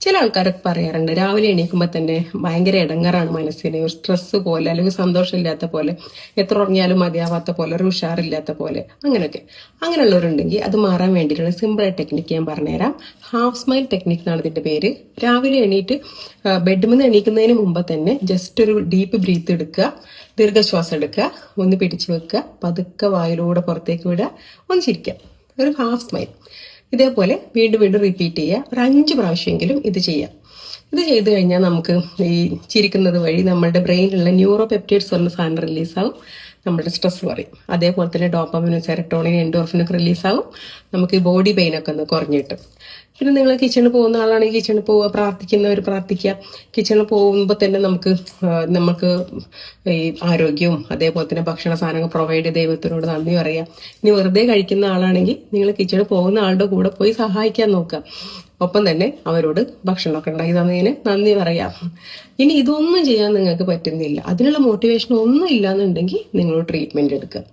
ചില ആൾക്കാരൊക്കെ പറയാറുണ്ട് രാവിലെ എണീക്കുമ്പോൾ തന്നെ ഭയങ്കര ഇടങ്ങാറാണ് മനസ്സിന്, ഒരു സ്ട്രെസ് പോലെ അല്ലെങ്കിൽ സന്തോഷമില്ലാത്ത പോലെ, എത്ര ഉറങ്ങിയാലും മതിയാവാത്ത പോലെ, ഒരു ഉഷാറില്ലാത്ത പോലെ, അങ്ങനെയൊക്കെ. അങ്ങനെയുള്ളവരുണ്ടെങ്കിൽ അത് മാറാൻ വേണ്ടിയിട്ടുള്ള സിമ്പിൾ ടെക്നിക്ക് ഞാൻ പറഞ്ഞുതരാം. ഹാഫ് സ്മൈൽ ടെക്നിക്ക് എന്നാണ് ഇതിന്റെ പേര്. രാവിലെ എണീറ്റ് ബെഡിൽ നിന്ന് എണീക്കുന്നതിന് മുമ്പ് തന്നെ ജസ്റ്റ് ഒരു ഡീപ്പ് ബ്രീത്ത് എടുക്കുക, ദീർഘശ്വാസം എടുക്കുക, ഒന്ന് പിടിച്ചു വെക്കുക, പതുക്കെ വായിലൂടെ പുറത്തേക്ക് വിടുക, ഒന്ന് ചിരിക്കുക, ഒരു ഹാഫ് സ്മൈൽ. ഇതേപോലെ വീണ്ടും വീണ്ടും റിപ്പീറ്റ് ചെയ്യുക. ഒരു 5 പ്രാവശ്യമെങ്കിലും ഇത് ചെയ്യാം. ഇത് ചെയ്തു കഴിഞ്ഞാൽ നമുക്ക് ഈ ചിരിക്കുന്നത് വഴി നമ്മളുടെ ബ്രെയിനിലുള്ള ന്യൂറോ പെപ്റ്റൈഡ്സ് പറഞ്ഞ സാധനം റിലീസാവും, നമ്മുടെ സ്ട്രെസ് കുറയും. അതേപോലെ തന്നെ ഡോപ്പാമിനും സെറട്ടോണിനും എൻഡോർഫിനൊക്കെ റിലീസാവും, നമുക്ക് ഈ ബോഡി പെയിനൊക്കെ ഒന്ന് കുറഞ്ഞു കിട്ടും. പിന്നെ നിങ്ങൾ കിച്ചണിൽ പോകുന്ന ആളാണെങ്കിൽ കിച്ചണിൽ പോവുക, പ്രാർത്ഥിക്കുന്നവർ പ്രാർത്ഥിക്കുക. കിച്ചണിൽ പോകുമ്പോൾ തന്നെ നമുക്ക് ഈ ആരോഗ്യവും അതേപോലെ തന്നെ ഭക്ഷണ സാധനങ്ങൾ പ്രൊവൈഡ് ചെയ്ത് ദൈവത്തിനോട് നന്ദി പറയാം. ഇനി വെറുതെ കഴിക്കുന്ന ആളാണെങ്കിൽ നിങ്ങൾ കിച്ചണിൽ പോകുന്ന ആളുടെ കൂടെ പോയി സഹായിക്കാൻ നോക്കുക. ഒപ്പം തന്നെ അവരോട് ഭക്ഷണമൊക്കെ ഉണ്ടാക്കി തന്നതിന് നന്ദി പറയാം. ഇനി ഇതൊന്നും ചെയ്യാൻ നിങ്ങൾക്ക് പറ്റുന്നില്ല, അതിനുള്ള മോട്ടിവേഷൻ ഒന്നും ഇല്ലാന്നുണ്ടെങ്കിൽ നിങ്ങൾ ട്രീറ്റ്മെന്റ് എടുക്കുക.